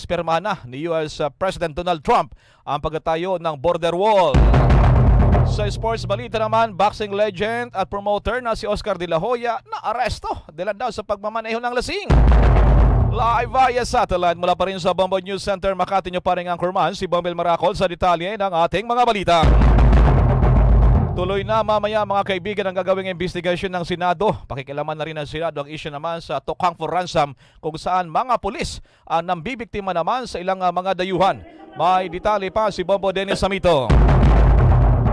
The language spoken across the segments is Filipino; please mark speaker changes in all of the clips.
Speaker 1: ispirmahan na ni US President Donald Trump ang pagtatayo ng border wall. Sa sports balita naman, boxing legend at promoter na si Oscar De La Hoya na aresto dahil daw sa pagmamaneho ng lasing. Live via satellite mula pa rin sa Bombo News Center, Makati nyo pa rin ang kurman si Bombel Maracol sa detalye ng ating mga balita. Tuloy na mamaya mga kaibigan ang gagawing investigasyon ng Senado. Pakikilaman na rin ng Senado ang issue naman sa tokhang for ransom kung saan mga pulis ang nambibiktima naman sa ilang mga dayuhan. May detalye pa si Bombo Dennis Samito.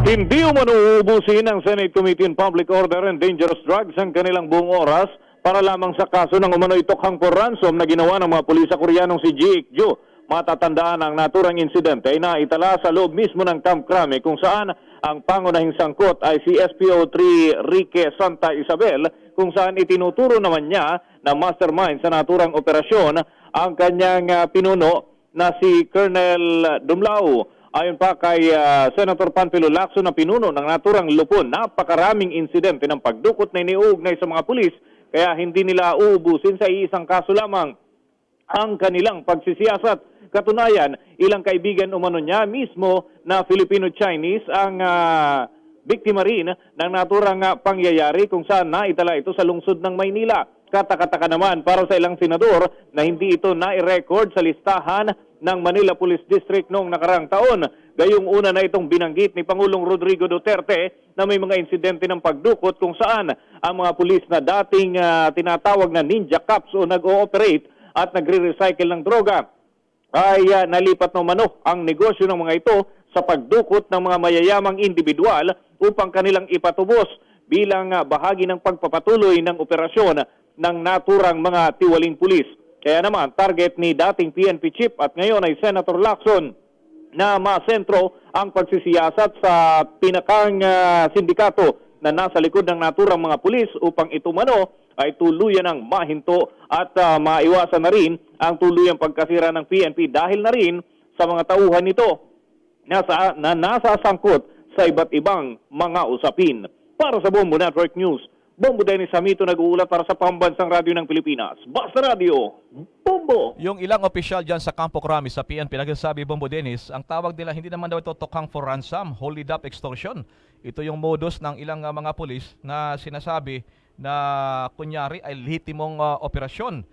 Speaker 2: Hindi umano uubusin ng Senate Committee on Public Order and Dangerous Drugs ang kanilang buong oras para lamang sa kaso ng umano'y tokhang for ransom na ginawa ng mga pulis sa Koreanong si Ji Ik-ju. Matatandaan ang naturang insidente ay naitala sa loob mismo ng Camp Crame kung saan ang pangunahing sangkot ay si SPO3 Rique Santa Isabel kung saan itinuturo naman niya na mastermind sa naturang operasyon ang kanyang pinuno na si Colonel Dumlao. Ayon pa kay Senator Panfilo Lacson na pinuno ng naturang lupon, napakaraming insidente ng pagdukot na iniuugnay sa mga pulis kaya hindi nila uubusin sa iisang kaso lamang ang kanilang pagsisiyasat. Katunayan, ilang kaibigan umano niya mismo na Filipino-Chinese ang biktima rin ng naturang pangyayari kung saan naitala ito sa lungsod ng Maynila. Katakataka naman para sa ilang senador na hindi ito nai-record sa listahan ng Manila Police District noong nakarang taon. Gayong una na itong binanggit ni Pangulong Rodrigo Duterte na may mga insidente ng pagdukot kung saan ang mga pulis na dating tinatawag na ninja cops o nag-ooperate at nagre-recycle ng droga ay nalipat ng mano ang negosyo ng mga ito sa pagdukot ng mga mayayamang individual upang kanilang ipatubos bilang bahagi ng pagpapatuloy ng operasyon ng naturang mga tiwaling pulis. Kaya naman, target ni dating PNP chief at ngayon ay Senator Lacson na masentro ang pagsisiyasat sa pinakang sindikato na nasa likod ng naturang mga pulis upang ito mano ay tuluyan ng mahinto at maiwasan na rin ang tuluyang pagkasira ng PNP dahil na rin sa mga tauhan nito na nasasangkot sa iba't ibang mga usapin. Para sa Bombo Network News, Bombo Dennis Samito nag-uulat para sa Pambansang Radyo ng Pilipinas. Basta Radio, Bombo!
Speaker 1: Yung ilang opisyal dyan sa Campo Crame sa PNP, nagsasabi Bombo Dennis, ang tawag nila hindi naman daw ito tokhang for ransom, hold up extortion. Ito yung modus ng ilang mga pulis na sinasabi na kunyari ay lehitimong operasyon.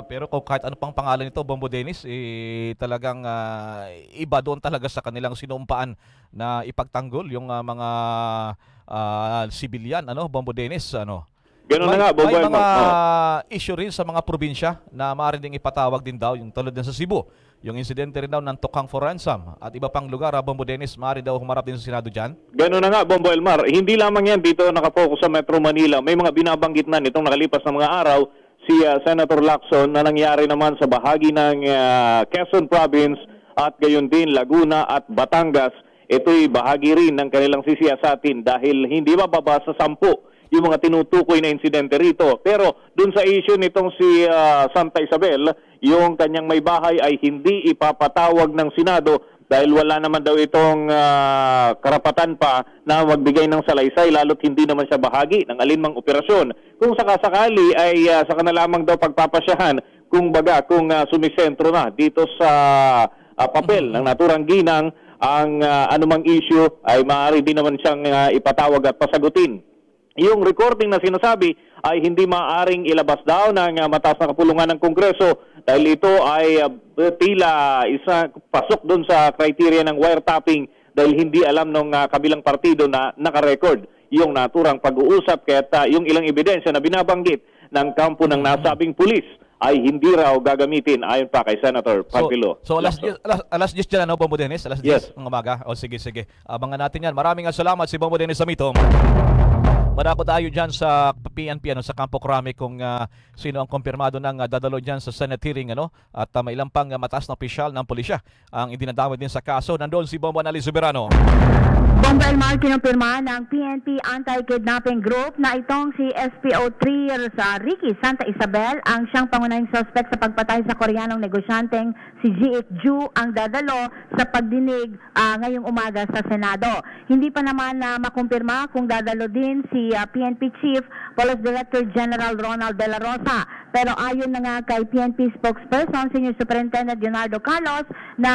Speaker 1: Pero kung kahit ano pang pangalan nito, Bombo Dennis, talagang iba doon talaga sa kanilang sinumpaan na ipagtanggol yung mga sibilyan, Bombo Dennis,
Speaker 2: Ganun na nga, Bombo.
Speaker 1: May mga issue rin sa mga probinsya na maaaring ding ipatawag din daw, yung tulad din sa Cebu. Yung insidente rin daw ng tokhang for ransom at iba pang lugar, Bombo Dennis, maaari daw humarap din sa Senado dyan?
Speaker 2: Ganun na nga, Bombo Elmar. Hindi lamang yan dito nakapokus sa Metro Manila. May mga binabanggit na nitong nakalipas na mga araw si Senator Lacson na nangyari naman sa bahagi ng Quezon Province at gayon din Laguna at Batangas. Ito'y bahagi rin ng kanilang sisiyasatin dahil hindi mababa sa 10 yung mga tinutukoy na insidente rito. Pero dun sa issue nitong si Santa Isabel, yung kanyang may bahay ay hindi ipapatawag ng Senado dahil wala naman daw itong karapatan pa na magbigay ng salaysay lalo't hindi naman siya bahagi ng alinmang operasyon. Kung sakasakali ay saka na lamang daw pagpapasyahan kung sumisentro na dito sa papel ng naturang ginang ang anumang issue ay maaari din naman siyang ipatawag at pasagutin. Yung recording na sinasabi ay hindi maaaring ilabas daw ng mataas na kapulungan ng Kongreso dahil ito ay tila pasok doon sa criteria ng wiretapping dahil hindi alam ng kabilang partido na nakarecord yung naturang pag-uusap kaya yung ilang ebidensya na binabanggit ng kampo ng nasabing pulis ay hindi raw gagamitin ayon pa kay Senator Panfilo.
Speaker 1: So alas 10 dyan, Bombo Dennis? Alas 10
Speaker 2: Yes.
Speaker 1: ng umaga? O sige. Abangan natin yan. Maraming salamat si Bombo Dennis Samito. Marako tayo dyan sa PNP, sa Campo Crame kung sino ang kumpirmado ng dadalo dyan sa Senate hearing, at may ilang pang mataas na opisyal ng pulisya ang idinadawit din sa kaso. Nandoon si Bombo Anali Soberano.
Speaker 3: Bombo Elmar, kinumpirma ng PNP Anti-Kidnapping Group na itong si SPO3 sa Ricky Santa Isabel ang siyang pangunahing suspect sa pagpatay sa Koreanong negosyanteng si Ji Ik-ju ang dadalo sa pagdinig ngayong umaga sa Senado. Hindi pa naman makumpirma kung dadalo din si PNP Chief Police Director General Ronald De La Rosa Pero ayon na nga kay PNP spokesperson, Senior Superintendent Leonardo Carlos, na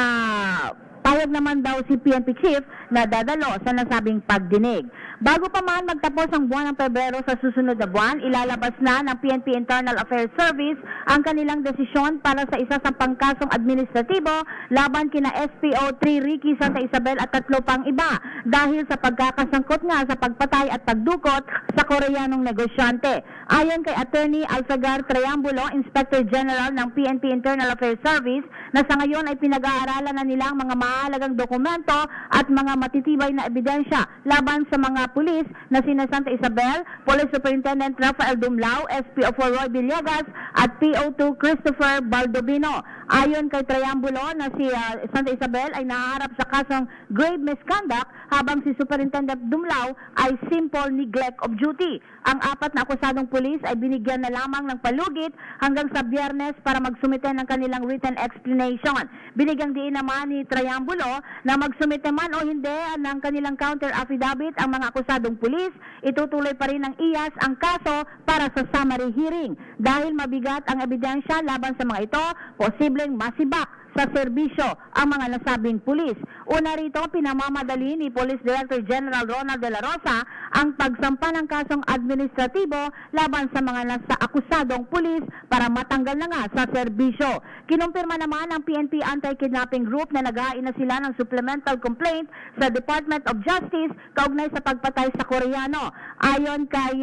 Speaker 3: payag naman daw si PNP Chief na dadalo sa nasabing pagdinig. Bago pa man magtapos ang buwan ng Pebrero sa susunod na buwan, ilalabas na ng PNP Internal Affairs Service ang kanilang desisyon para sa isa sa pangkasong administratibo laban kina SPO3 Ricky Santa Isabel at 3 pang iba dahil sa pagkakasangkot nga sa pagpatay at pagdukot sa Koreanong negosyante. Ayon kay Attorney Alfagar Triambulo, Inspector General ng PNP Internal Affairs Service, na sa ngayon ay pinag-aaralan na nilang mga mahalagang dokumento at mga matitibay na ebidensya laban sa mga pulis na sina Santa Isabel, Police Superintendent Rafael Dumlao, SPO4 Roy Villegas at PO2 Christopher Baldovino. Ayon kay Triambulo na si Santa Isabel ay nahaharap sa kasong grave misconduct habang si Superintendent Dumlao ay simple neglect of duty. Ang 4 na akusadong pulis ay binigyan na lamang ng palugit hanggang sa Biyernes para magsumite ng kanilang written explanation. Binigyang diin naman ni Triambulo na magsumite man o hindi ng kanilang counter affidavit ang mga akusadong pulis, itutuloy pa rin ng IAS ang kaso para sa summary hearing. Dahil mabigat ang ebidensya laban sa mga ito, posibleng masibak sa serbisyo ang mga nasabing pulis. Una rito, pinamamadali ni Police Director General Ronald De La Rosa ang pagsampa ng kasong administratibo laban sa mga nasa akusadong pulis para matanggal na nga sa serbisyo. Kinumpirma naman ng PNP Anti-Kidnapping Group na naghain na sila ng supplemental complaint sa Department of Justice kaugnay sa pagpatay sa Koreano. Ayon kay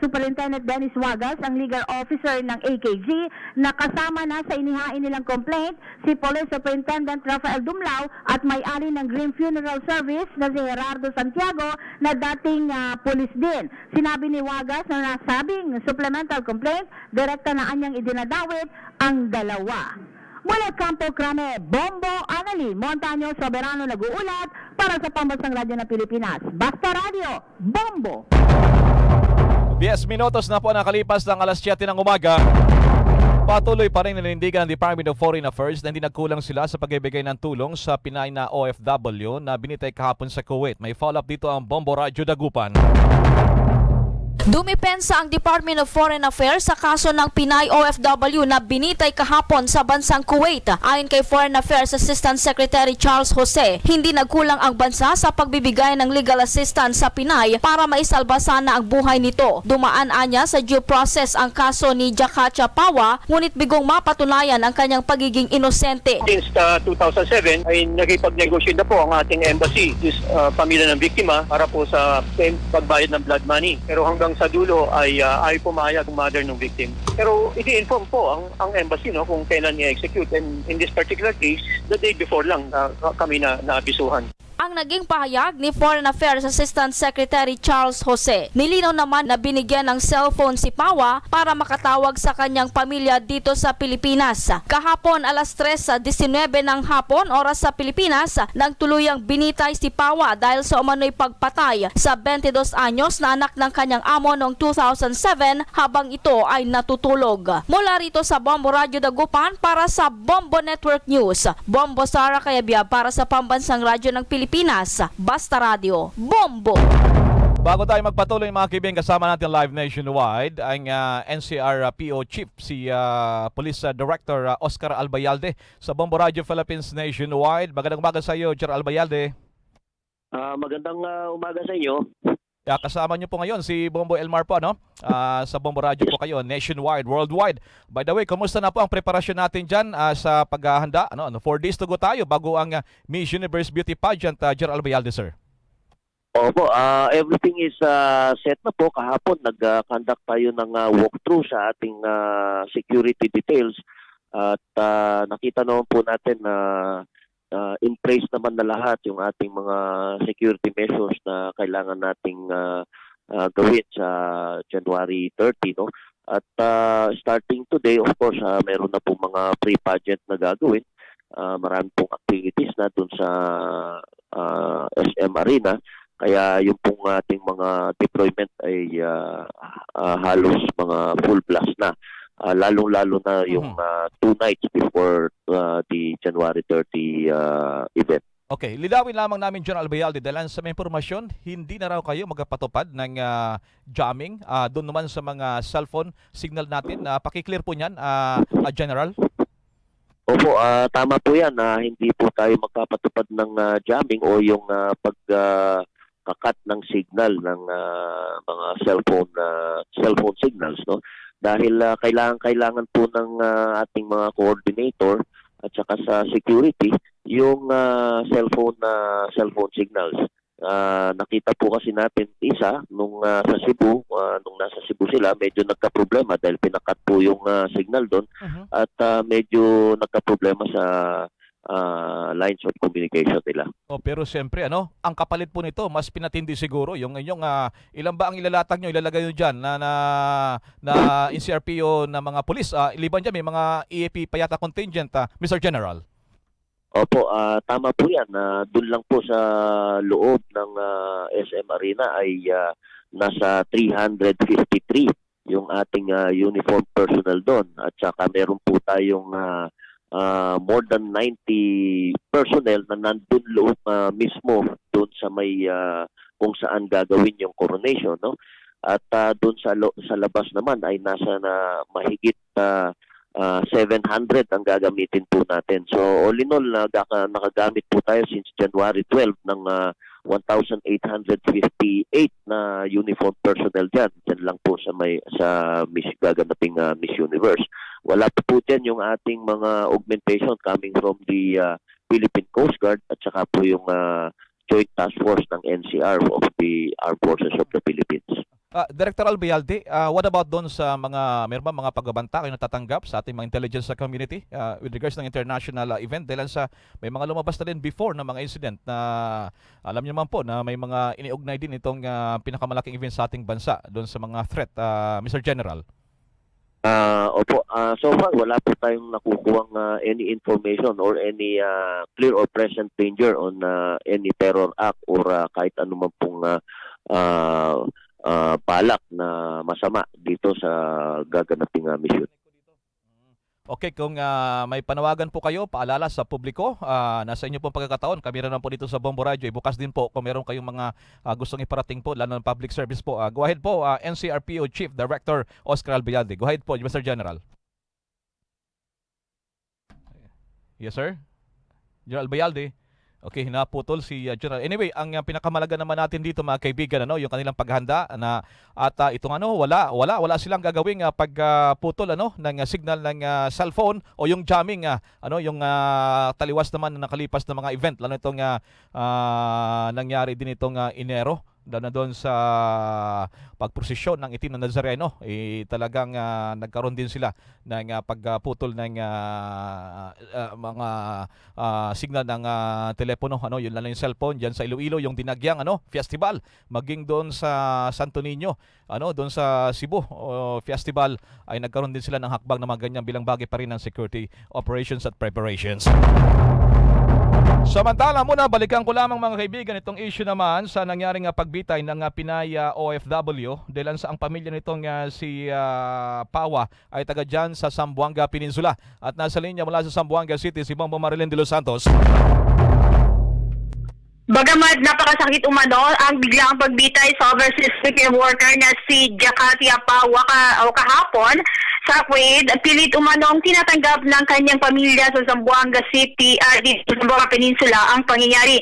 Speaker 3: Superintendent Dennis Wagas, ang legal officer ng AKG, nakasama na sa inihain nilang complaint si Police Superintendent Rafael Dumlao at may-ari ng Green Funeral Service na si Gerardo Santiago na dating pulis din. Sinabi ni Wagas na nasabing supplemental complaint, direkta na anyang idinadawit ang dalawa. Mula Campo Crame, Bombo Anali, Montaño Soberano nag-uulat para sa Pambansang Radyo ng Pilipinas. Basta Radio, Bombo!
Speaker 1: 10 minutos na po nakalipas ng alas 7 ng umaga. Patuloy pa rin nanindigan ng Department of Foreign Affairs na hindi nagkulang sila sa pagbibigay ng tulong sa Pinay na OFW na binitay kahapon sa Kuwait. May follow-up dito ang Bombo Radyo Dagupan.
Speaker 4: Dumipensa ang Department of Foreign Affairs sa kaso ng Pinay OFW na binitay kahapon sa bansang Kuwait. Ayon kay Foreign Affairs Assistant Secretary Charles Jose, hindi nagkulang ang bansa sa pagbibigay ng legal assistance sa Pinay para maisalba sana ang buhay nito. Dumaan anya sa due process ang kaso ni Jakacha Pawa, ngunit bigong mapatunayan ang kanyang pagiging inosente.
Speaker 5: Since 2007 ay nakipag-negotiate na po ang ating embassy sa pamilya ng biktima para po sa pagbayad ng blood money. Pero hanggang sa dulo ay pumayag ang mother ng victim. Pero i-inform po ang embassy kung kailan i-execute. And in this particular case, the day before lang kami na naabisuhan.
Speaker 4: Ang naging pahayag ni Foreign Affairs Assistant Secretary Charles Jose, nilinaw naman na binigyan ng cellphone si Pawa para makatawag sa kanyang pamilya dito sa Pilipinas. Kahapon alas 3:19 ng hapon, oras sa Pilipinas, nang tuluyang binitay si Pawa dahil sa umano'y pagpatay sa 22 anyos na anak ng kanyang amo noong 2007 habang ito ay natutulog. Mula rito sa Bombo Radyo Dagupan para sa Bombo Network News, Bombo Sara Cayabia para sa Pambansang Radyo ng Pilipinas, Basta Radio, Bombo!
Speaker 1: Bago tayo magpatuloy mga kaibigan, kasama natin live nationwide ang NCR PO Chief, si Police Director Oscar Albayalde sa Bombo Radio Philippines Nationwide. Magandang umaga sa iyo, Sir Albayalde.
Speaker 5: Magandang umaga sa inyo.
Speaker 1: Kasama niyo po ngayon si Bombo Elmar po, no? Sa Bombo Radio po kayo, nationwide, worldwide. By the way, kumusta na po ang preparasyon natin dyan sa paghahanda? 4 days to go tayo bago ang Miss Universe Beauty Pageant, Sir Albayalde, sir.
Speaker 6: Opo, everything is set na po. Kahapon nag-conduct tayo ng walkthrough sa ating security details at nakita naman po natin na in place naman na lahat yung ating mga security measures na kailangan nating gawin sa January 30, no? At starting today, of course, meron na pong mga pre-pageant na gagawin. Marami pong activities na dun sa SM Arena. Kaya yung pong ating mga deployment ay halos mga full blast na. Lalong-lalo na yung 2 nights before the January 30 event.
Speaker 1: Okay, linawin lamang namin General Albayalde dahil sa may impormasyon, hindi na raw kayo magpatupad ng jamming doon naman sa mga cellphone signal natin. Paki-clear po niyan, General.
Speaker 6: Opo, tama po yan. Hindi po tayo magpapatupad ng jamming o yung kakat ng signal ng mga cellphone signals, no? Dahil kailangan po ng ating mga coordinator at saka sa security yung cellphone signals. Nakita po kasi natin isa nung sa Cebu, nung nasa Cebu sila, medyo nagka-problema dahil pinakat po yung signal doon at medyo nagka-problema sa lines of communication nila.
Speaker 1: Pero siyempre, ang kapalit po nito, mas pinatindi siguro yung inyong, ilan ba ang ilalatag nyo, ilalagay nyo dyan na NCRPO na mga pulis? Iliban dyan, may mga EAP pa yata contingent, Mr. General.
Speaker 6: Opo, tama po yan. Doon lang po sa loob ng SM Arena ay nasa 353 yung ating uniform personnel doon. At saka meron po tayong more than 90 personnel na nandun loob mismo doon sa may kung saan gagawin yung coronation, no? At doon sa labas naman ay nasa na mahigit 700 ang gagamitin po natin. So all in all, nakagamit po tayo since January 12 ng 1,858 na uniform personnel dyan. Dyan lang po sa gaganaping Miss Universe. Wala po dyan yung ating mga augmentation coming from the Philippine Coast Guard at saka po yung Joint Task Force ng NCR of the Armed Forces of the Philippines.
Speaker 1: Director Albayalde, what about doon sa meron ba mga pagbabanta kayo natatanggap sa ating mga intelligence community with regards ng international event? Dahil may mga lumabas na din before na mga incident na alam niyo naman po na may mga iniugnay din itong pinakamalaking event sa ating bansa doon sa mga threat, Mr. General.
Speaker 6: Opo, so far wala po tayong nakukuhang any information or any clear or present danger on any terror act or kahit anuman pong balak na masama dito sa gaganaping mission.
Speaker 1: Okay, kung may panawagan po kayo, paalala sa publiko, nasa inyo pong pagkakataon, kami rin po dito sa Bombo Radio, bukas din po kung meron kayong mga gustong iparating po, lalo ng public service po. Go ahead po, NCRPO Chief Director Oscar Albayalde. Go ahead po, Mr. General. Yes, sir? General Albayalde. Okay, naputol si General. Anyway, ang pinakamalaga naman natin dito mga kaibigan, yung kanilang paghanda at itong wala silang gagawing pagputol ng signal ng cellphone o yung jamming yung taliwas naman na nakalipas na mga event lalo itong nangyari din itong Enero na doon sa pagprosesyon ng itim na Nazareno, talagang nagkaroon din sila ng pagputol ng mga signal ng telepono, yun lang yung cellphone diyan sa Iloilo, yung Dinagyang festival, maging doon sa Santo Niño, doon sa Cebu festival ay nagkaroon din sila ng hakbang na mga ganyan bilang bagay pa rin ng security operations at preparations. Samantala muna, balikan ko lamang mga kaibigan itong issue naman sa nangyaring pagbitay ng Pinay OFW dahil sa ang pamilya nitong si Pawa ay taga dyan sa Zamboanga Peninsula at nasa linya mula sa Zamboanga City si Bongbong Marilyn de los Santos.
Speaker 7: Bagamat napakasakit umano ang biglang pagbitay sa overseas working worker na si Jakatia Pawa kahapon sa Kuwait, pilit umanong tinatanggap ng kanyang pamilya sa Zamboanga City dito sa Zamboanga Peninsula ang pangyayari.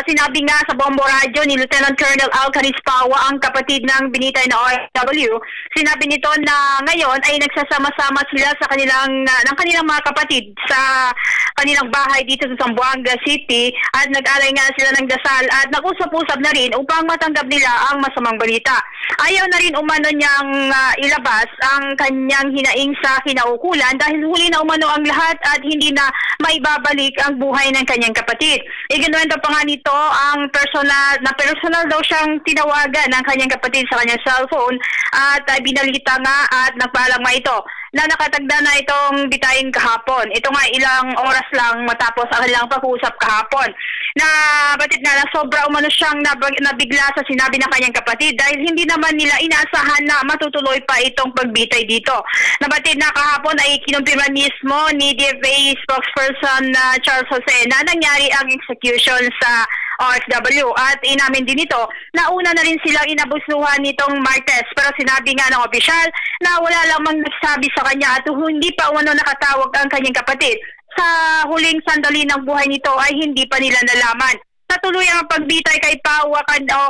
Speaker 7: Sinabi nga sa Bombo Radio ni Lieutenant Colonel Alcaris Pawa, ang kapatid ng binitay na OFW, sinabi nito na ngayon ay nagsasama-sama sila sa ng kanilang mga kapatid sa kanilang bahay dito sa Zamboanga City at nag-alay nga sila ng dasal at nag-usap-usap na rin upang matanggap nila ang masamang balita. Ayaw na rin umano niyang ilabas ang kanyang hinaing sa kinaukulan dahil huli na umano ang lahat at hindi na maibabalik ang buhay ng kanyang kapatid. Iginuwento pa nga nito ang personal daw siyang tinawagan ng kanyang kapatid sa kanyang cellphone at binalita nga at nagpaalam nga ito na nakatagda na itong bitayin kahapon. Ito nga ilang oras lang matapos ang kanilang pag-uusap kahapon. Na batid nga na sobra umano siyang nabigla sa sinabi ng kanyang kapatid dahil hindi naman nila inaasahan na matutuloy pa itong pagbitay dito. Nabatid na kahapon ay kinumpirma mismo ni DFA spokesperson Charles Jose na nangyari ang execution sa OFW at inamin din ito na una na rin silang inabusuhan nitong Martes pero sinabi nga ng opisyal na wala lamang nagsabi sa kanya at hindi pa umano nakatawag ang kanyang kapatid. Sa huling sandali ng buhay nito ay hindi pa nila nalaman. Natuloy ang pagbitay kay Pau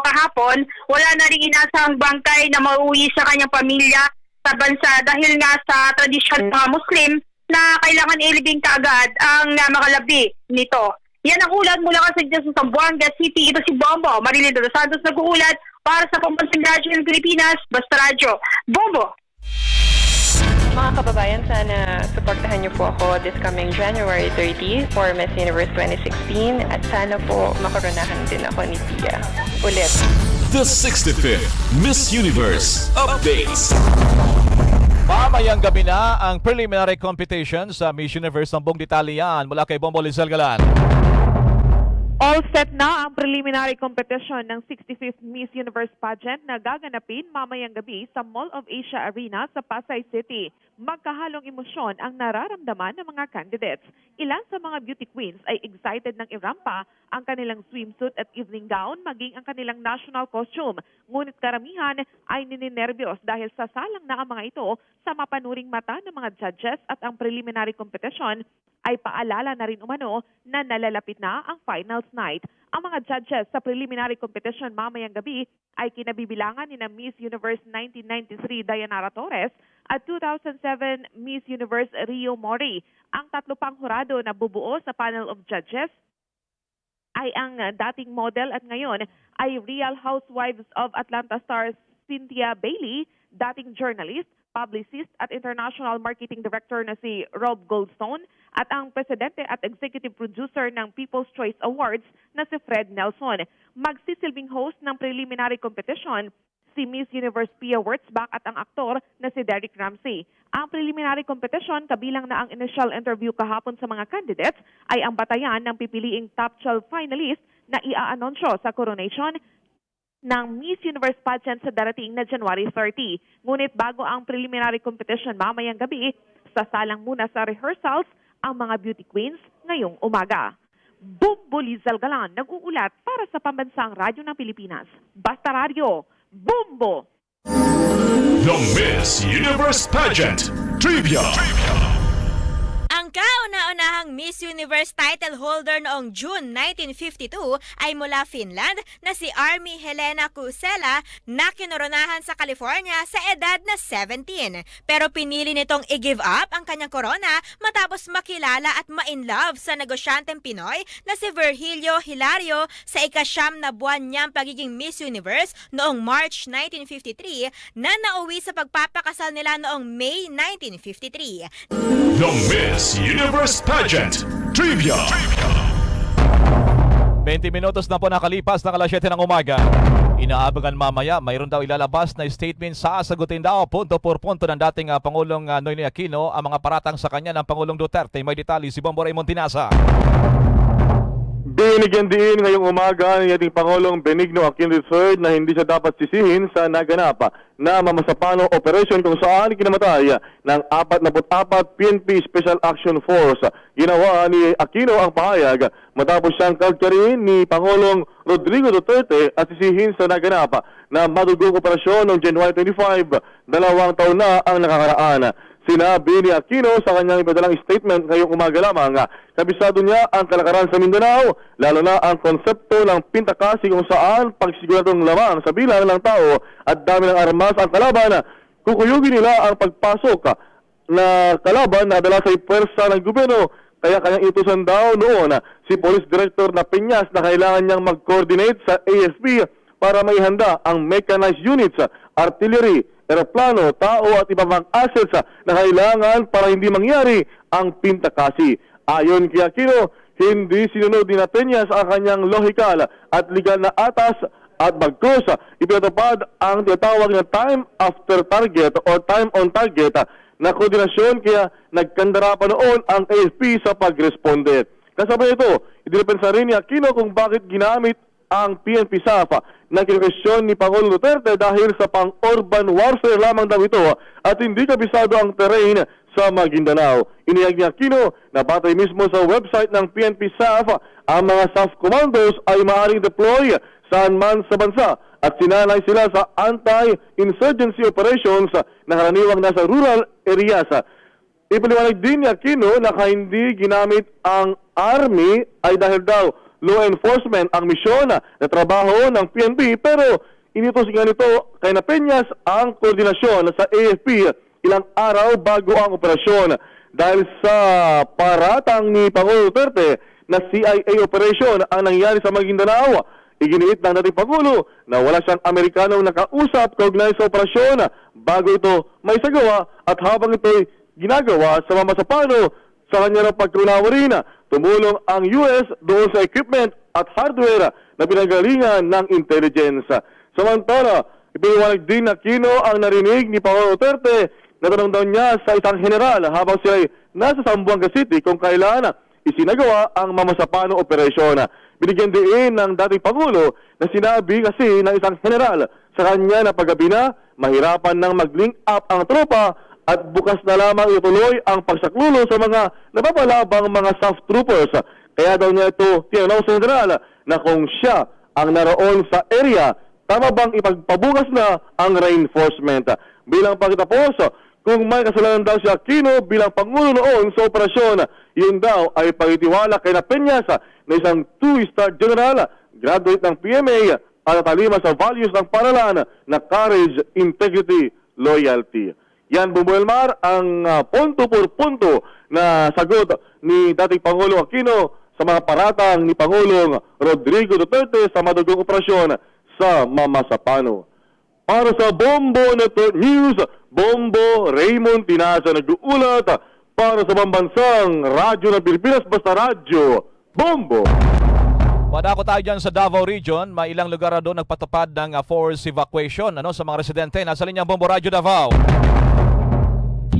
Speaker 7: kahapon, wala na rin inasang bangkay na mauwi sa kanyang pamilya sa bansa dahil nga sa tradisyon ng mga Muslim na kailangan ilibing kaagad ang makalabi nito. Yan ang ulat mula kasi sa Zamboanga City. Ito si Bombo Marilyn de los Santos nag-uulat para sa Pambansang Radyo ng Pilipinas, Basta Radyo. Bombo!
Speaker 8: Mga kababayan, sana supportahan niyo po ako this coming January 30 for Miss Universe 2016 at sana po makoronahan din ako ni Pia. Ulit.
Speaker 9: The 65th Miss Universe Updates.
Speaker 1: Mamayang gabi na ang preliminary competition sa Miss Universe ng buong detalyan mula kay Bombo Lizelle Galan.
Speaker 10: All set na ang preliminary competition ng 65th Miss Universe pageant na gaganapin mamayang gabi sa Mall of Asia Arena sa Pasay City. Magkahalong emosyon ang nararamdaman ng mga candidates. Ilan sa mga beauty queens ay excited ng irampa ang kanilang swimsuit at evening gown maging ang kanilang national costume. Ngunit karamihan ay nininervyos dahil sasalang na ang mga ito sa mapanuring mata ng mga judges at ang preliminary competition ay paalala na rin umano na nalalapit na ang finals night. Ang mga judges sa preliminary competition mamayang gabi ay kinabibilangan ni na Miss Universe 1993 Dayanara Torres at 2007 Miss Universe Rio Mori. Ang tatlo pang hurado na bubuo sa panel of judges ay ang dating model at ngayon ay Real Housewives of Atlanta star Cynthia Bailey, dating journalist, publicist at international marketing director na si Rob Goldstone at ang presidente at executive producer ng People's Choice Awards na si Fred Nelson. Magsisilbing host ng preliminary competition si Miss Universe Pia Wurtzbach at ang aktor na si Derek Ramsey. Ang preliminary competition kabilang na ang initial interview kahapon sa mga candidates ay ang batayan ng pipiliing top 12 finalist na ia-anunsyo sa coronation ng Miss Universe pageant sa darating na January 30. Ngunit bago ang preliminary competition mamayang gabi, sasalang muna sa rehearsals ang mga beauty queens ngayong umaga. Bombo Lizelle Galan, nag-uulat para sa Pambansang Radyo ng Pilipinas. Basta Radyo, Bombo!
Speaker 9: The Miss Universe Pageant Trivia.
Speaker 11: Ang kauna-unahang Miss Universe title holder noong June 1952 ay mula Finland na si Armi Helena Kusela na kinoronahan sa California sa edad na 17. Pero pinili nitong i-give up ang kanyang korona matapos makilala at ma-inlove sa negosyanteng Pinoy na si Virgilio Hilario sa ika-9 na buwan niyang pagiging Miss Universe noong March 1953 na nauwi sa pagpapakasal nila noong May 1953.
Speaker 9: The Miss Universe Pageant Trivia.
Speaker 1: 20 minutos na po nakalipas ng alas 7 ng umaga. Inaabangan mamaya, mayroon daw ilalabas na statement sasagutin daw punto por punto ng dating Pangulong Noynoy Aquino ang mga paratang sa kanya ng Pangulong Duterte. May detalye si Bombo Raymond Tinasa.
Speaker 2: Binigyan din ngayong umaga ni ating Pangulong Benigno Aquino III na hindi siya dapat sisihin sa naganap na mamasapanong operation kung saan kinamatay ng 44 PNP Special Action Force. Ginawa ni Aquino ang pahayag matapos siyang kalkarin ni Pangulong Rodrigo Duterte at sisihin sa naganap na madugong operasyon noong January 25, 2 taon na ang nakakaraan. Sinabi ni Aquino sa kanyang ipadalang statement ngayong umaga lamang, kabisado niya ang kalakaran sa Mindanao, lalo na ang konsepto ng pintakasi kung saan pagsiguradong lamang sa bilang ng tao at dami ng armas ang kalaban, kukuyugin nila ang pagpasok na kalaban na dala sa pwersa ng gobyerno. Kaya kanyang itusan daw noon si Police Director na Peñas na kailangan niyang mag-coordinate sa ASP para maihanda ang mechanized units, artillery, eroplano, tao at iba pang assets na kailangan para hindi mangyari ang pintakasi. Ayon kay Aquino, hindi sinunod ni Peñas ang kanyang lohikal at legal na atas at bagkus ipinatupad ang tinatawag na time after target o time on target na koordinasyon kaya nagkandara pa noon ang AFP sa pagresponde. Kasabay ito, idinepensa rin ni Aquino kung bakit ginamit ang PNP SAF na kinwestiyon ni Pangulong Duterte dahil sa pang-urban warfare lamang daw ito at hindi kabisado ang terrain sa Maguindanao. Iniyag ni Aquino na batay mismo sa website ng PNP SAF, ang mga SAF commandos ay maaaring deploy saan man sa bansa at sinalay sila sa anti-insurgency operations na karaniwang nasa rural areas. Ipaliwanag din ni Aquino na hindi ginamit ang Army ay dahil daw law enforcement ang misyon na trabaho ng PNP, pero initos nga nito kay Peñas ang koordinasyon sa AFP ilang araw bago ang operasyon. Dahil sa paratang ni Pangulong Duterte na CIA operation ang nangyari sa Maguindanao, iginiit ng dating Pangulo na wala siyang Amerikanong nakausap kaugnay sa operasyon bago ito may sagawa at habang ito'y ginagawa sa mamasapano sa kanya ng pagkaunawa rin, tumulong ang US doon sa equipment at hardware na pinanggalingan ng intelligence. Samantala, ipiniwanag din na Aquino ang narinig ni Pangulong Duterte na tanong daw niya sa isang general habang sila ay nasa Zamboanga City kung kailan isinagawa ang mamasapano operasyon. Binigyan din ng dating Pangulo na sinabi kasi ng isang general sa kanya na paggabi na mahirapan nang mag-link up ang tropa at bukas na lamang ituloy ang pagsaklulo sa mga nababalabang mga SAF troopers. Kaya daw niya ito tinanong sa general na kung siya ang naroon sa area, tama bang ipagpabukas na ang reinforcement. Bilang pagkatapos, kung may kasalanan daw si Aquino bilang Pangulo noon sa operasyon, yun daw ay pagitiwala kay Peñas na isang 2-star general, graduate ng PMA at talima sa values ng paralan na courage, integrity, loyalty. Yan, Bumuelmar, ang punto por punto na sagot ni dating Pangulong Aquino sa mga paratang ni Pangulong Rodrigo Duterte sa madugong operasyon sa Mamasapano. Para sa Bombo Network News, Bombo Raymond Tinasa nag-uulat para sa pambansang radyo ng Pilipinas, basta radyo, Bombo!
Speaker 1: Madako tayo dyan sa Davao Region. May ilang lugar na doon nagpatupad ng forced evacuation sa mga residente. Nasa linya Bombo Radyo Davao.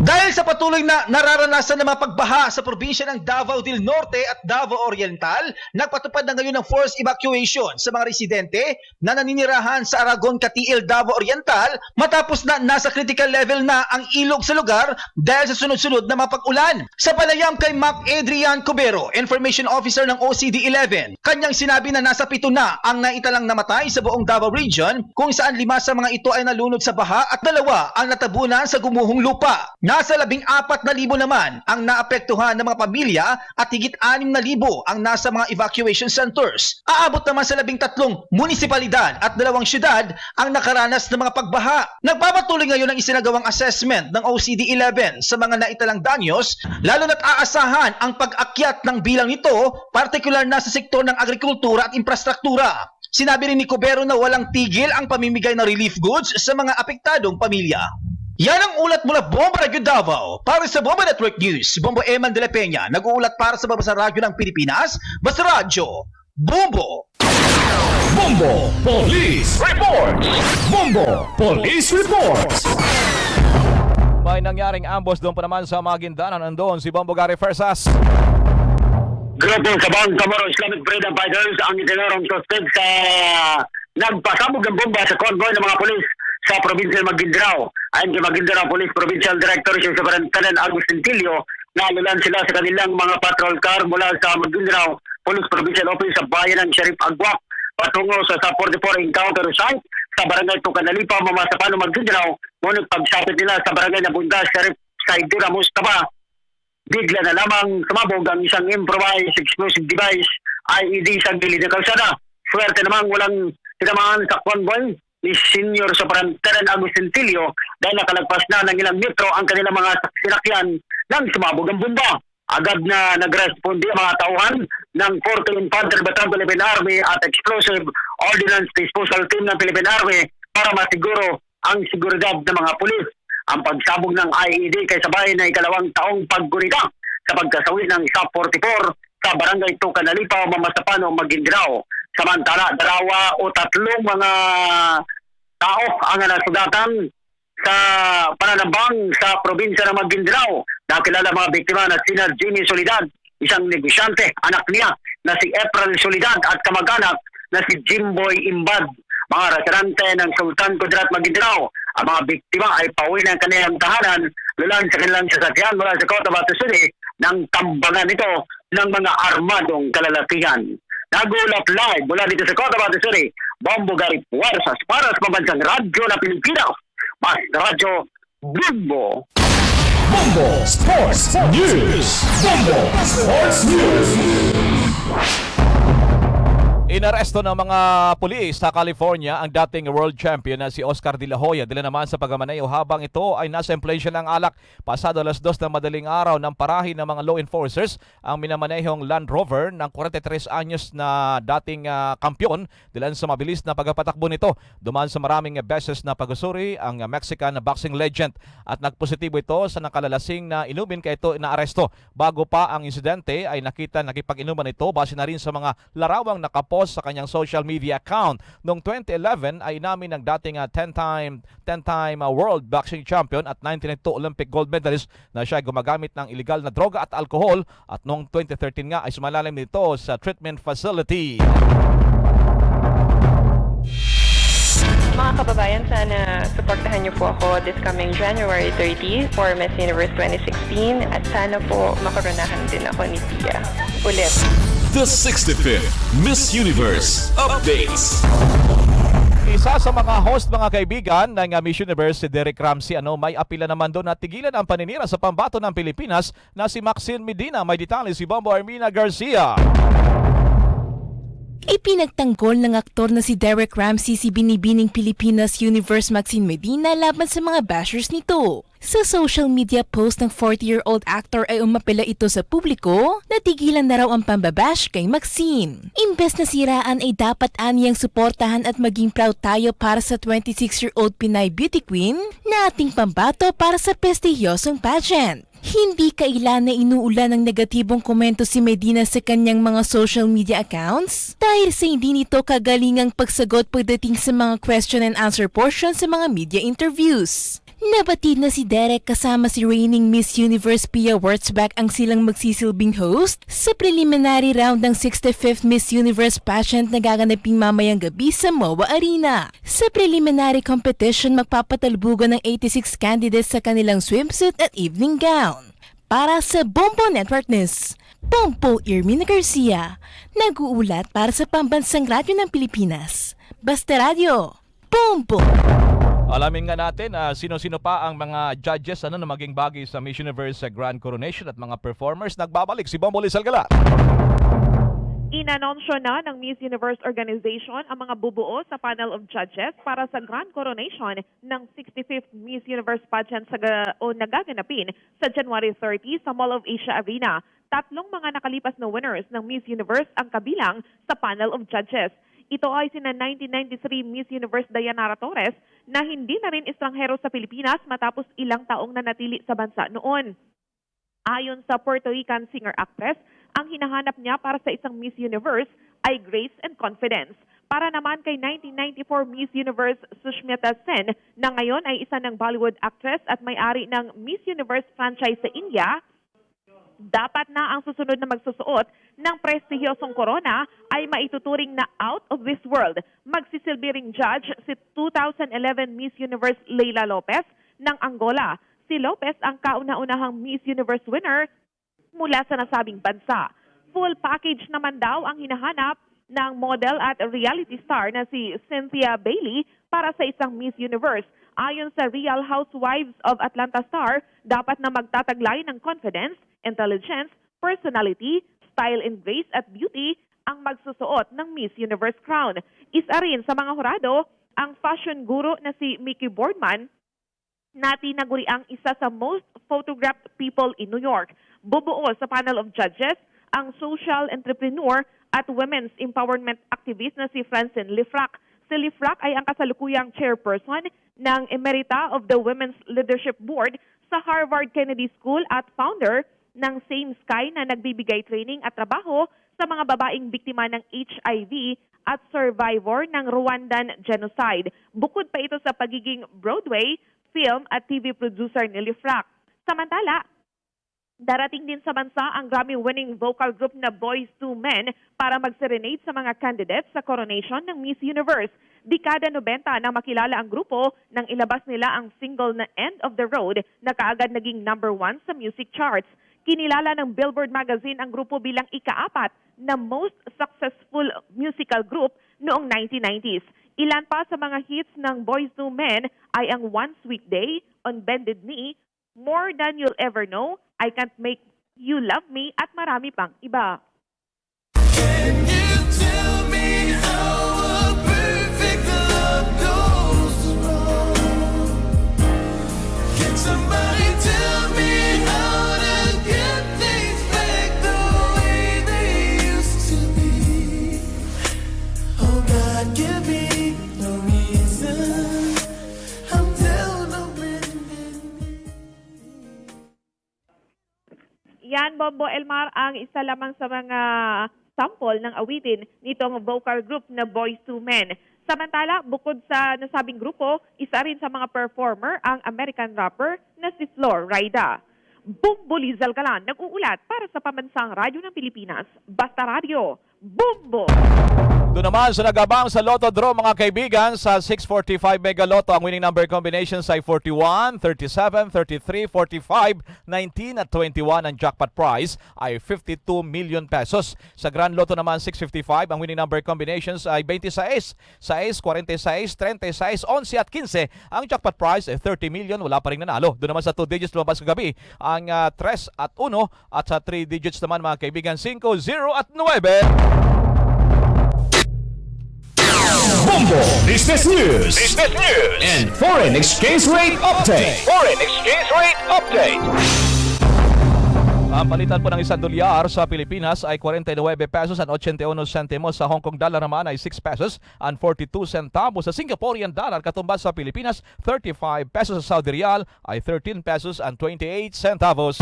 Speaker 12: Dahil sa patuloy na nararanasan ng mga pagbaha sa probinsya ng Davao del Norte at Davao Oriental, nagpatupad na ngayon ng forced evacuation sa mga residente na naninirahan sa Aragon, Katiil, Davao Oriental matapos na nasa critical level na ang ilog sa lugar dahil sa sunod-sunod na mga pag-ulan. Sa palayam kay Mac Adrian Cubero, Information Officer ng OCD-11, kanyang sinabi na nasa 7 na ang naitalang namatay sa buong Davao Region kung saan 5 sa mga ito ay nalunod sa baha at 2 ang natabunan sa gumuhong lupa. Nasa 14,000 naman ang naapektuhan ng mga pamilya at higit 6,000 ang nasa mga evacuation centers. Aabot naman sa 13 munisipalidad at 2 syudad ang nakaranas ng mga pagbaha. Nagpapatuloy ngayon ang isinagawang assessment ng OCD-11 sa mga naitalang danyos, lalo na't aasahan ang pag-akyat ng bilang nito, partikular na sa sektor ng agrikultura at infrastruktura. Sinabi rin ni Cubero na walang tigil ang pamimigay ng relief goods sa mga apektadong pamilya. Yan ang ulat mula Bombo Radyo Davao. Para sa Bombo Network News, Bombo Eman de la Peña, nag-uulat para sa Babasa Radyo ng Pilipinas, Basta Radyo, Bombo!
Speaker 9: Bombo Police Reports! Bombo Police Reports!
Speaker 1: May nangyaring ambush doon pa naman sa Maguindanao. Nandoon si Bombo Gary Fersas.
Speaker 5: Grupo Sabang Camaro Islamic Freedom Fighters ang itinarong suspect sa nagpasabog ng bomba sa convoy ng mga polis sa probinsya ng Maguindanao. Ayon kay Maguindanao Police Provincial Director si Superintendent Agustin Tilio, nalulan sila sa kanilang mga patrol car mula sa Maguindanao Police Provincial Office sa bayan ng Sheriff Agwak patungo sa 44 encounter site sa barangay Tucanalipa, Mamasapano, Maguindanao. Ngunit pagsapit nila sa barangay na Bunda, Sheriff Saidura Mustafa, bigla na lamang sumabog ang isang improvised explosive device IED sa gilid ng kalsada. Swerte namang walang tinamaan sa convoy ni Senior Superintendent Agustin Tilio dahil nakalagpas na ng ilang metro ang kanilang mga sinakyan nang sumabog ang bomba. Agad na nagresponde ang mga tauhan ng 4th Infantry Battalion Philippine Army at Explosive Ordnance Disposal Team ng Philippine Army para masiguro ang seguridad ng mga pulis. Ang pagsabog ng IED kay sabay na 2 taong paggunita sa pagkasawi ng SAP 44 sa barangay Tucanalipa, Mamasapano, Maguindanao. Samantala, 2 o 3 mga tao ang nasugatan sa pananabang sa probinsya ng Maguindanao. Nakilala mga biktima na sina Jimmy Soledad, isang negosyante, anak niya na si April Soledad at kamag-anak na si Jimboy Imbad, mga residente ng Sultan Kudarat, Maguindanao. Ang mga biktima ay pauwi ng kanilang tahanan lulan sa kanilang sasakyan mula sa Cotabato City ng tambangan nito ng mga armadong kalalakihan. Nagulat live mula dito sa Cotabato City, Bombo Gary Puersas para sa Pambansang Radyo na Pilipinas, Mas Radyo Bimbo.
Speaker 9: Bombo Sports News. Bombo Sports News.
Speaker 1: Inaresto ng mga pulis sa California ang dating world champion na si Oscar De La Hoya. Dila naman sa pagmamaneho habang ito ay nasa employment ng alak. Pasado alas 2 ng madaling araw ng parahi ng mga law enforcers ang minamanehong Land Rover ng 43 anyos na dating kampyon dilan sa mabilis na pagpapatakbo nito. Dumaan sa maraming beses na pagusuri ang Mexican boxing legend at nagpositibo ito sa nakalalasing na inumin kaya ito inaaresto. Bago pa ang insidente ay nakipag-inuman ito base na rin sa mga larawang nakapost sa kanyang social media account. Noong 2011 ay inamin ng dating 10-time world boxing champion at 1992 Olympic gold medalist na siya ay gumagamit ng illegal na droga at alcohol at noong 2013 nga ay sumalalim nito sa treatment facility.
Speaker 8: Mga kababayan, sana suportahan niyo po ako this coming January 30 for Miss Universe 2016 at sana po makoronahan din ako ni Tia. Ulit.
Speaker 9: The 65th Miss Universe Updates.
Speaker 1: Isa sa mga host, mga kaibigan ng Miss Universe, si Derek Ramsey, may apila naman doon na tigilan ang paninira sa pambato ng Pilipinas na si Maxine Medina. May detalye si Bombo Armina Garcia.
Speaker 13: Ipinagtanggol ng aktor na si Derek Ramsey si binibining Pilipinas Universe Maxine Medina laban sa mga bashers nito. Sa social media post ng 40-year-old actor ay umapela ito sa publiko na tigilan na raw ang pambabash kay Maxine. Imbes na siraan ay dapat aniyang suportahan at maging proud tayo para sa 26-year-old Pinay beauty queen na ating pambato para sa prestihiyosong pageant. Hindi kailan na inuulan ng negatibong komento si Medina sa kanyang mga social media accounts dahil sa hindi nito kagalingang pagsagot pagdating sa mga question and answer portion sa mga media interviews. Nabatid na si Derek kasama si reigning Miss Universe Pia Wurtzbach ang silang magsisilbing host sa preliminary round ng 65th Miss Universe pageant na gaganaping mamayang gabi sa MOA Arena. Sa preliminary competition, magpapatalbugan ng 86 candidates sa kanilang swimsuit at evening gown. Para sa Bombo Network News, Bombo Irmina Garcia, nag-uulat para sa Pambansang Radyo ng Pilipinas. Basta Radio, Bombo!
Speaker 1: Alamin nga natin sino-sino pa ang mga judges na maging bagay sa Miss Universe Grand Coronation at mga performers. Nagbabalik si Bombo Lizalgala.
Speaker 10: Inanunsyo na ng Miss Universe Organization ang mga bubuo sa panel of judges para sa Grand Coronation ng 65th Miss Universe pageant nagaganapin sa January 30 sa Mall of Asia Arena. 3 mga nakalipas na winners ng Miss Universe ang kabilang sa panel of judges. Ito ay sina 1993 Miss Universe Dayanara Torres na hindi na rin estranghero sa Pilipinas matapos ilang taong nanatili sa bansa noon. Ayon sa Puerto Rican singer-actress, ang hinahanap niya para sa isang Miss Universe ay grace and confidence. Para naman kay 1994 Miss Universe Sushmita Sen na ngayon ay isa ng Bollywood actress at may-ari ng Miss Universe franchise sa India, dapat na ang susunod na magsusuot ng prestihiyosong corona ay maituturing na out of this world. Magsisilbi ring judge si 2011 Miss Universe Leila Lopez ng Angola. Si Lopez ang kauna-unahang Miss Universe winner mula sa nasabing bansa. Full package naman daw ang hinahanap ng model at reality star na si Cynthia Bailey para sa isang Miss Universe. Ayon sa Real Housewives of Atlanta star, dapat na magtataglay ng confidence, intelligence, personality, style and grace at beauty ang magsusuot ng Miss Universe crown. Isa rin sa mga hurado ang fashion guru na si Mickey Boardman na tinaguri ang isa sa most photographed people in New York. Bubuo sa panel of judges ang social entrepreneur at women's empowerment activist na si Francine Lifrak. Si Lifrak ay ang kasalukuyang chairperson ng Emerita of the Women's Leadership Board sa Harvard Kennedy School at founder ng Same Sky na nagbibigay training at trabaho sa mga babaeng biktima ng HIV at survivor ng Rwandan genocide. Bukod pa ito sa pagiging Broadway film at TV producer Nelly Frack. Samantala, darating din sa bansa ang Grammy-winning vocal group na Boyz II Men para mag-serenade sa mga candidates sa coronation ng Miss Universe. Dekada 90 nang makilala ang grupo nang ilabas nila ang single na End of the Road na kaagad naging #1 sa music charts. Kinilala ng Billboard magazine ang grupo bilang ika-4 na most successful musical group noong 1990s. Ilan pa sa mga hits ng Boyz II Men ay ang One Sweet Day, On Bended Knee, More Than You'll Ever Know, I Can't Make You Love Me at marami pang iba. Yan, Bombo Elmar, ang isa lamang sa mga sample ng awitin nitong vocal group na Boyz II Men. Samantala, bukod sa nasabing grupo, isa rin sa mga performer ang American rapper na si Flor Rida. Bumbo Lizal Galan, nag-uulat para sa Pambansang Radyo ng Pilipinas, Basta Radio, Bumbo!
Speaker 1: Doon naman sa nagabang sa Lotto Draw mga kaibigan sa 645 Mega Lotto, ang winning number combinations ay 41, 37, 33, 45, 19 at 21. Ang jackpot prize ay 52 million pesos. Sa Grand Lotto naman 655, ang winning number combinations ay 26, 6, 46, 36, 11 at 15. Ang jackpot prize ay 30 million, wala pa rin nanalo. Doon naman sa 2 digits lumabas kagabi ang 3 at 1 at sa 3 digits naman mga kaibigan 5, 0 at 9.
Speaker 9: Bombo Business News and Foreign Exchange Rate Update.
Speaker 1: Ang palitan po ng $1 sa Pilipinas ay 49 pesos at 81 sentimos. Sa Hong Kong dollar naman ay 6 pesos and 42 centavos. Sa Singaporean dollar katumbas sa Pilipinas 35 pesos. Sa Saudi Riyal ay 13 pesos and 28 centavos.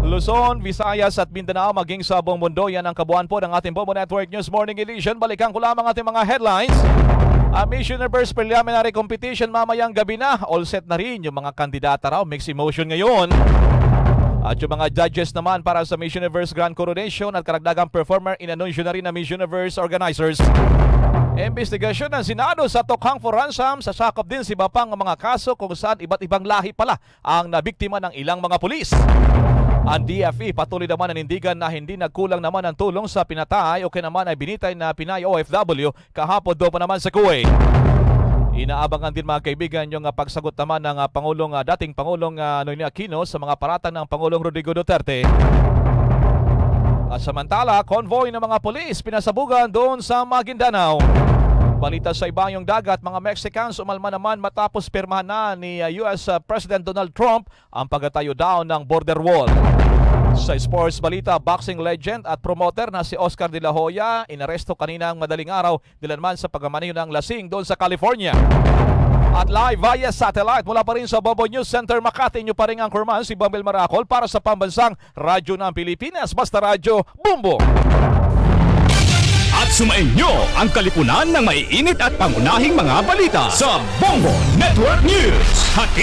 Speaker 1: Luzon, Visayas at Mindanao maging sa buong mundo. Yan ang kabuuan po ng ating Bombo Network News Morning Edition. Balikan ko lamang ating mga headlines. Miss Universe Preliminary Competition mamayang gabi na. All set na rin yung mga kandidata raw. Mixed emotion ngayon. At yung mga judges naman para sa Miss Universe Grand Coronation at karagdagang performer inanunsyo na rin na Miss Universe organizers. Investigasyon ng Senado sa tokhang for ransom, sasakop din si iba pang mga kaso kung saan iba't ibang lahi pala ang nabiktima ng ilang mga pulis. Ang DFE patuloy naman nanindigan na hindi nagkulang naman ang tulong sa pinatay o kaya naman ay binitay na Pinay OFW kahapon doon pa naman sa Kuwait. Inaabangan din mga kaibigan yung pagsagot naman ng dating Pangulong Noynoy Aquino sa mga paratang ng Pangulong Rodrigo Duterte. At samantala, convoy ng mga pulis pinasabugan doon sa Maguindanao. Balita sa ibayong dagat, mga Mexicans umalma naman matapos pirmahan na ni US President Donald Trump ang pagtatayo daw ng border wall. Sa sports balita, boxing legend at promoter na si Oscar De La Hoya inaresto kaninang madaling araw dahil naman sa pagmamaneho ng lasing doon sa California. At live via satellite mula pa rin sa Bombo News Center Makati, nyo pa rin ang kurman si Bambel Maracol para sa Pambansang Radyo ng Pilipinas, Basta Radio, Bumbo!
Speaker 9: At sumainyo ang kalipunan ng maiinit at pangunahing mga balita sa Bombo Network News.